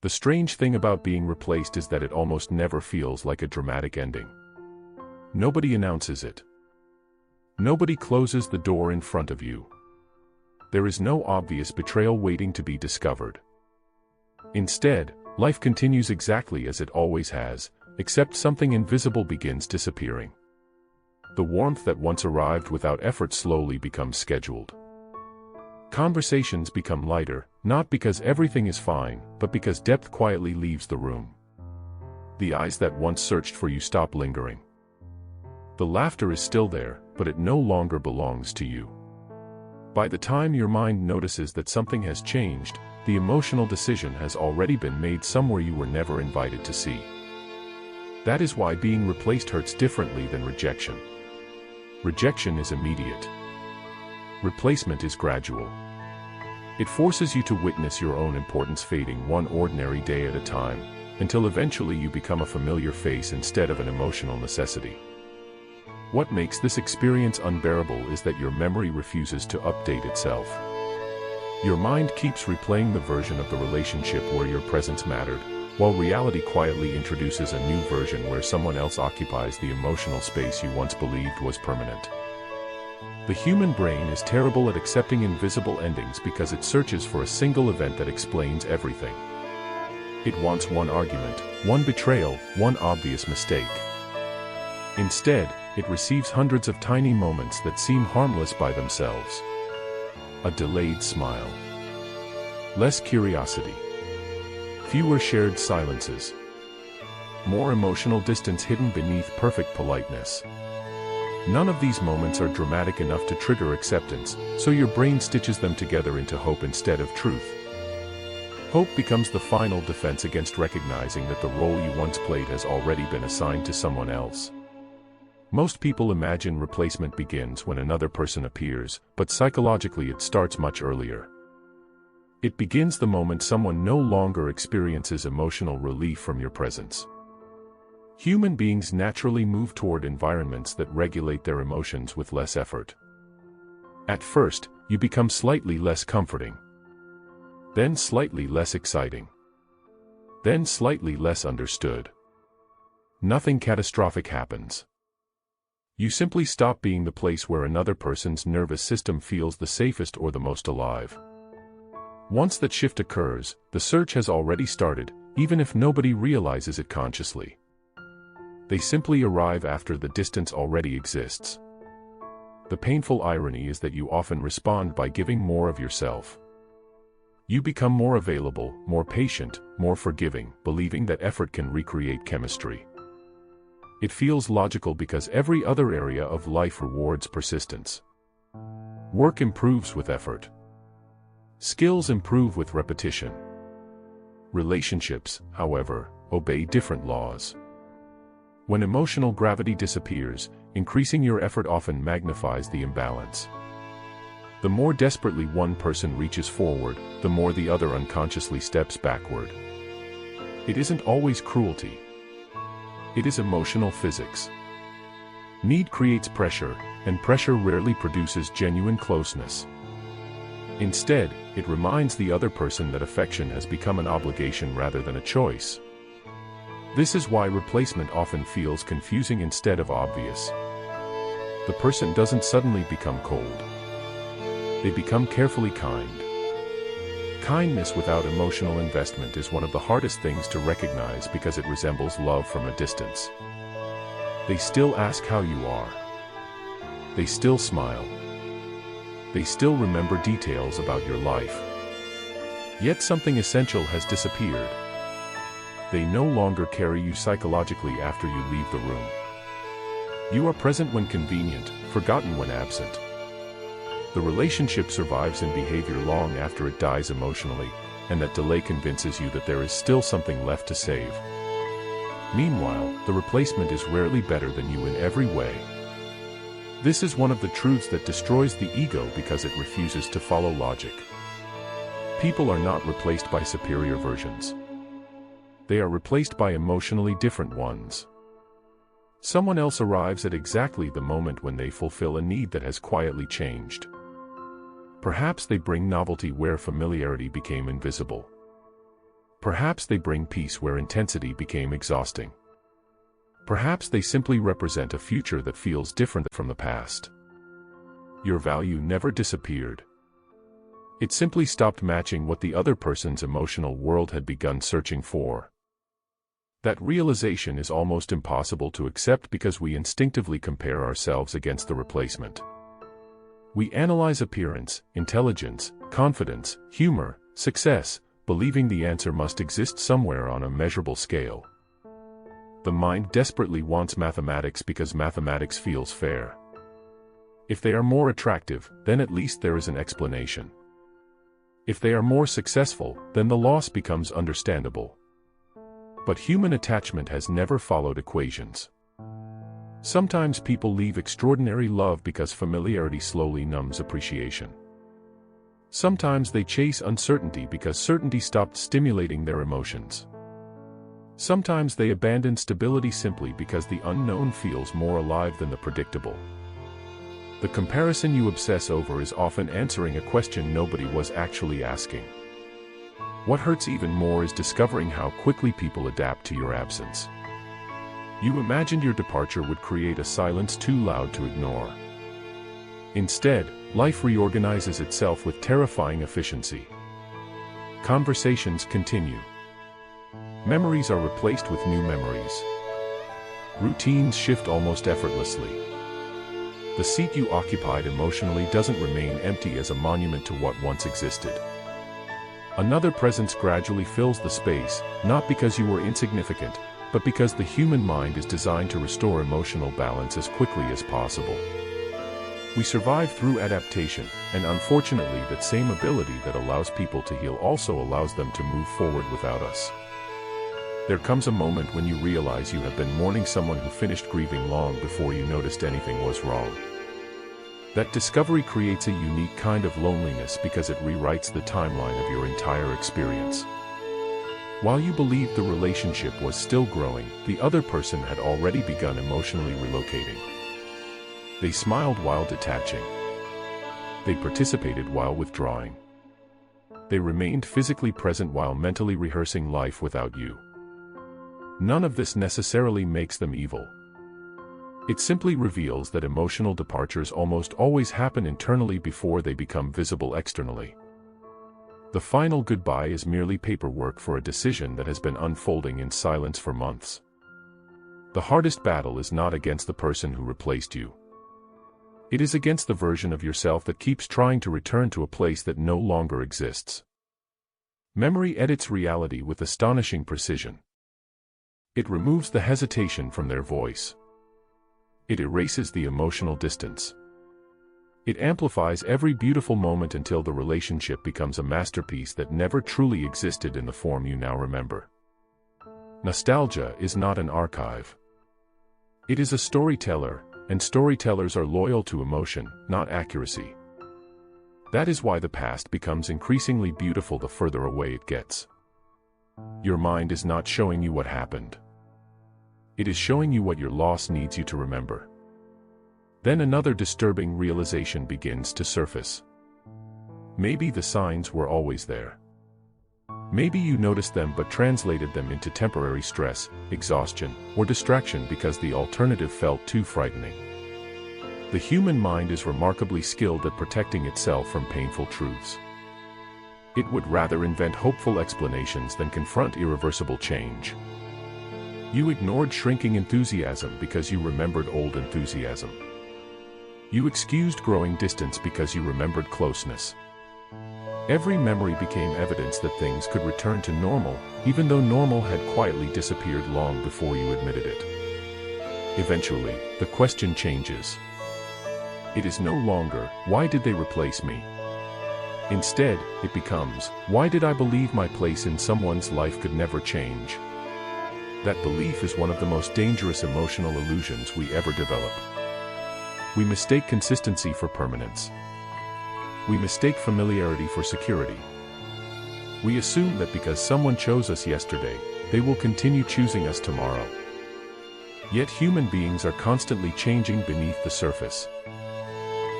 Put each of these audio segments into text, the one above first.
The strange thing about being replaced is that it almost never feels like a dramatic ending. Nobody announces it. Nobody closes the door in front of you. There is no obvious betrayal waiting to be discovered. Instead, life continues exactly as it always has, except something invisible begins disappearing. The warmth that once arrived without effort slowly becomes scheduled. Conversations become lighter, not because everything is fine, but because depth quietly leaves the room. The eyes that once searched for you stop lingering. The laughter is still there, but it no longer belongs to you. By the time your mind notices that something has changed, the emotional decision has already been made somewhere you were never invited to see. That is why being replaced hurts differently than rejection. Rejection is immediate. Replacement is gradual. It forces you to witness your own importance fading one ordinary day at a time, until eventually you become a familiar face instead of an emotional necessity. What makes this experience unbearable is that your memory refuses to update itself. Your mind keeps replaying the version of the relationship where your presence mattered, while reality quietly introduces a new version where someone else occupies the emotional space you once believed was permanent. The human brain is terrible at accepting invisible endings because it searches for a single event that explains everything. It wants one argument, one betrayal, one obvious mistake. Instead, it receives hundreds of tiny moments that seem harmless by themselves. A delayed smile. Less curiosity. Fewer shared silences. More emotional distance hidden beneath perfect politeness. None of these moments are dramatic enough to trigger acceptance, so your brain stitches them together into hope instead of truth. Hope becomes the final defense against recognizing that the role you once played has already been assigned to someone else. Most people imagine replacement begins when another person appears, but psychologically it starts much earlier. It begins the moment someone no longer experiences emotional relief from your presence. Human beings naturally move toward environments that regulate their emotions with less effort. At first, you become slightly less comforting. Then slightly less exciting. Then slightly less understood. Nothing catastrophic happens. You simply stop being the place where another person's nervous system feels the safest or the most alive. Once that shift occurs, the search has already started, even if nobody realizes it consciously. They simply arrive after the distance already exists. The painful irony is that you often respond by giving more of yourself. You become more available, more patient, more forgiving, believing that effort can recreate chemistry. It feels logical because every other area of life rewards persistence. Work improves with effort. Skills improve with repetition. Relationships, however, obey different laws. When emotional gravity disappears, increasing your effort often magnifies the imbalance. The more desperately one person reaches forward, the more the other unconsciously steps backward. It isn't always cruelty. It is emotional physics. Need creates pressure, and pressure rarely produces genuine closeness. Instead, it reminds the other person that affection has become an obligation rather than a choice. This is why replacement often feels confusing instead of obvious. The person doesn't suddenly become cold. They become carefully kind. Kindness without emotional investment is one of the hardest things to recognize because it resembles love from a distance. They still ask how you are. They still smile. They still remember details about your life. Yet something essential has disappeared. They no longer carry you psychologically after you leave the room. You are present when convenient, forgotten when absent. The relationship survives in behavior long after it dies emotionally, and that delay convinces you that there is still something left to save. Meanwhile, the replacement is rarely better than you in every way. This is one of the truths that destroys the ego because it refuses to follow logic. People are not replaced by superior versions. They are replaced by emotionally different ones. Someone else arrives at exactly the moment when they fulfill a need that has quietly changed. Perhaps they bring novelty where familiarity became invisible. Perhaps they bring peace where intensity became exhausting. Perhaps they simply represent a future that feels different from the past. Your value never disappeared. It simply stopped matching what the other person's emotional world had begun searching for. That realization is almost impossible to accept because we instinctively compare ourselves against the replacement. We analyze appearance, intelligence, confidence, humor, success, believing the answer must exist somewhere on a measurable scale. The mind desperately wants mathematics because mathematics feels fair. If they are more attractive, then at least there is an explanation. If they are more successful, then the loss becomes understandable. But human attachment has never followed equations. Sometimes people leave extraordinary love because familiarity slowly numbs appreciation. Sometimes they chase uncertainty because certainty stopped stimulating their emotions. Sometimes they abandon stability simply because the unknown feels more alive than the predictable. The comparison you obsess over is often answering a question nobody was actually asking. What hurts even more is discovering how quickly people adapt to your absence. You imagined your departure would create a silence too loud to ignore. Instead, life reorganizes itself with terrifying efficiency. Conversations continue. Memories are replaced with new memories. Routines shift almost effortlessly. The seat you occupied emotionally doesn't remain empty as a monument to what once existed. Another presence gradually fills the space, not because you were insignificant, but because the human mind is designed to restore emotional balance as quickly as possible. We survive through adaptation, and unfortunately that same ability that allows people to heal also allows them to move forward without us. There comes a moment when you realize you have been mourning someone who finished grieving long before you noticed anything was wrong. That discovery creates a unique kind of loneliness because it rewrites the timeline of your entire experience. While you believed the relationship was still growing, the other person had already begun emotionally relocating. They smiled while detaching. They participated while withdrawing. They remained physically present while mentally rehearsing life without you. None of this necessarily makes them evil. It simply reveals that emotional departures almost always happen internally before they become visible externally. The final goodbye is merely paperwork for a decision that has been unfolding in silence for months. The hardest battle is not against the person who replaced you. It is against the version of yourself that keeps trying to return to a place that no longer exists. Memory edits reality with astonishing precision. It removes the hesitation from their voice. It erases the emotional distance. It amplifies every beautiful moment until the relationship becomes a masterpiece that never truly existed in the form you now remember. Nostalgia is not an archive. It is a storyteller, and storytellers are loyal to emotion, not accuracy. That is why the past becomes increasingly beautiful the further away it gets. Your mind is not showing you what happened. It is showing you what your loss needs you to remember. Then another disturbing realization begins to surface. Maybe the signs were always there. Maybe you noticed them but translated them into temporary stress, exhaustion, or distraction because the alternative felt too frightening. The human mind is remarkably skilled at protecting itself from painful truths. It would rather invent hopeful explanations than confront irreversible change. You ignored shrinking enthusiasm because you remembered old enthusiasm. You excused growing distance because you remembered closeness. Every memory became evidence that things could return to normal, even though normal had quietly disappeared long before you admitted it. Eventually, the question changes. It is no longer, why did they replace me? Instead, it becomes, why did I believe my place in someone's life could never change? That belief is one of the most dangerous emotional illusions we ever develop. We mistake consistency for permanence. We mistake familiarity for security. We assume that because someone chose us yesterday, they will continue choosing us tomorrow. Yet human beings are constantly changing beneath the surface.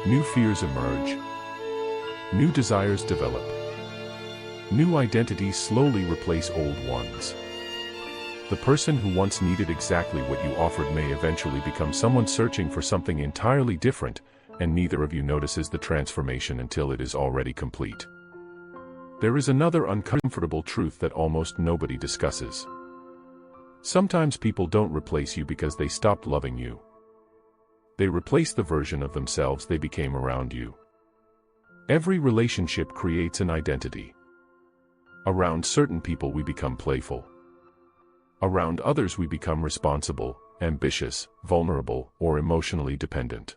New fears emerge. New desires develop. New identities slowly replace old ones. The person who once needed exactly what you offered may eventually become someone searching for something entirely different, and neither of you notices the transformation until it is already complete. There is another uncomfortable truth that almost nobody discusses. Sometimes people don't replace you because they stopped loving you. They replace the version of themselves they became around you. Every relationship creates an identity. Around certain people we become playful. Around others we become responsible, ambitious, vulnerable, or emotionally dependent.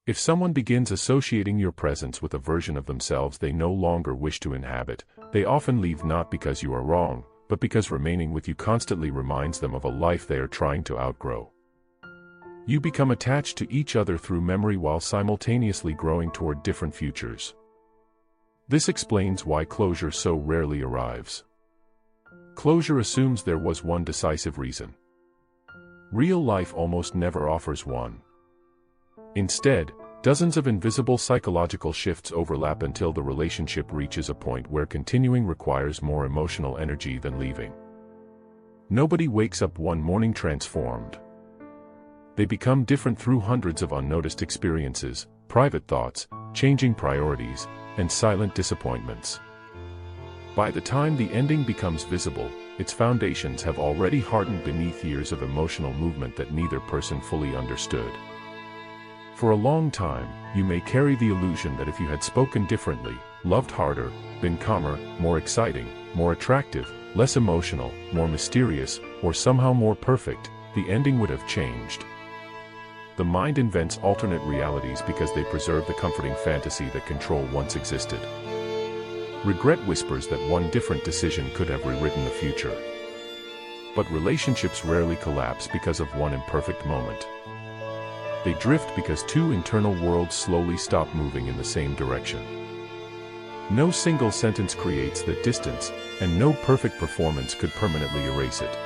If someone begins associating your presence with a version of themselves they no longer wish to inhabit, they often leave not because you are wrong, but because remaining with you constantly reminds them of a life they are trying to outgrow. You become attached to each other through memory while simultaneously growing toward different futures. This explains why closure so rarely arrives. Closure assumes there was one decisive reason. Real life almost never offers one. Instead, dozens of invisible psychological shifts overlap until the relationship reaches a point where continuing requires more emotional energy than leaving. Nobody wakes up one morning transformed. They become different through hundreds of unnoticed experiences, private thoughts, changing priorities, and silent disappointments. By the time the ending becomes visible, its foundations have already hardened beneath years of emotional movement that neither person fully understood. For a long time, you may carry the illusion that if you had spoken differently, loved harder, been calmer, more exciting, more attractive, less emotional, more mysterious, or somehow more perfect, the ending would have changed. The mind invents alternate realities because they preserve the comforting fantasy that control once existed. Regret whispers that one different decision could have rewritten the future. But relationships rarely collapse because of one imperfect moment. They drift because two internal worlds slowly stop moving in the same direction. No single sentence creates that distance, and no perfect performance could permanently erase it.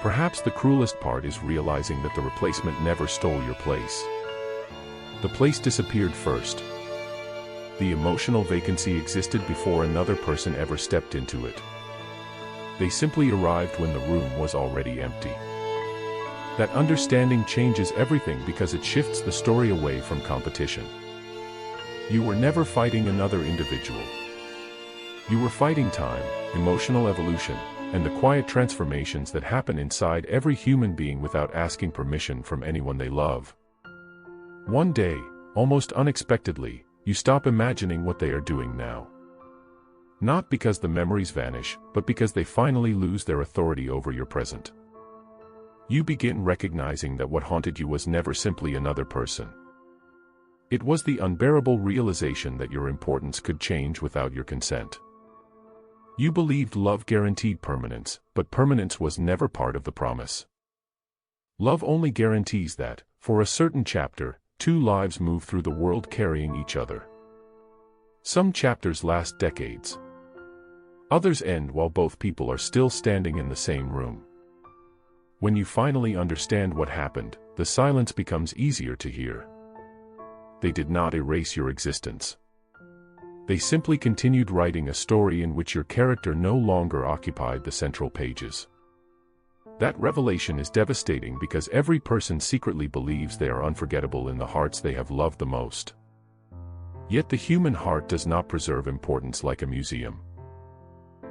Perhaps the cruelest part is realizing that the replacement never stole your place. The place disappeared first. The emotional vacancy existed before another person ever stepped into it. They simply arrived when the room was already empty. That understanding changes everything because it shifts the story away from competition. You were never fighting another individual. You were fighting time, emotional evolution, and the quiet transformations that happen inside every human being without asking permission from anyone they love. One day, almost unexpectedly, you stop imagining what they are doing now. Not because the memories vanish, but because they finally lose their authority over your present. You begin recognizing that what haunted you was never simply another person. It was the unbearable realization that your importance could change without your consent. You believed love guaranteed permanence, but permanence was never part of the promise. Love only guarantees that, for a certain chapter, two lives move through the world carrying each other. Some chapters last decades. Others end while both people are still standing in the same room. When you finally understand what happened, the silence becomes easier to hear. They did not erase your existence. They simply continued writing a story in which your character no longer occupied the central pages. That revelation is devastating because every person secretly believes they are unforgettable in the hearts they have loved the most. Yet the human heart does not preserve importance like a museum.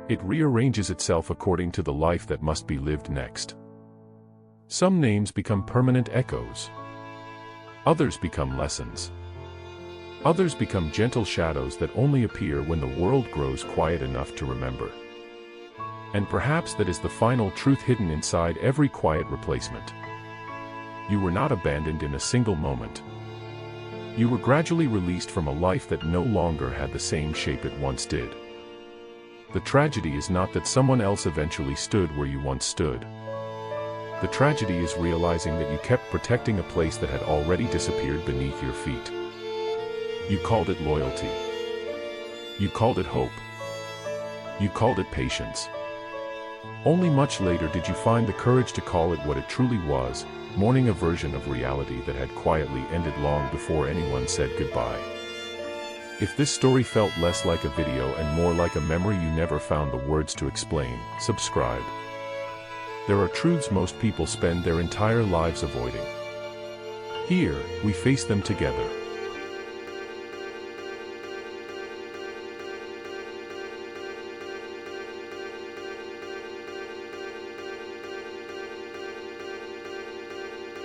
It rearranges itself according to the life that must be lived next. Some names become permanent echoes. Others become lessons. Others become gentle shadows that only appear when the world grows quiet enough to remember. And perhaps that is the final truth hidden inside every quiet replacement. You were not abandoned in a single moment. You were gradually released from a life that no longer had the same shape it once did. The tragedy is not that someone else eventually stood where you once stood. The tragedy is realizing that you kept protecting a place that had already disappeared beneath your feet. You called it loyalty. You called it hope. You called it patience. Only much later did you find the courage to call it what it truly was, mourning a version of reality that had quietly ended long before anyone said goodbye. If this story felt less like a video and more like a memory you never found the words to explain, subscribe. There are truths most people spend their entire lives avoiding. Here, we face them together.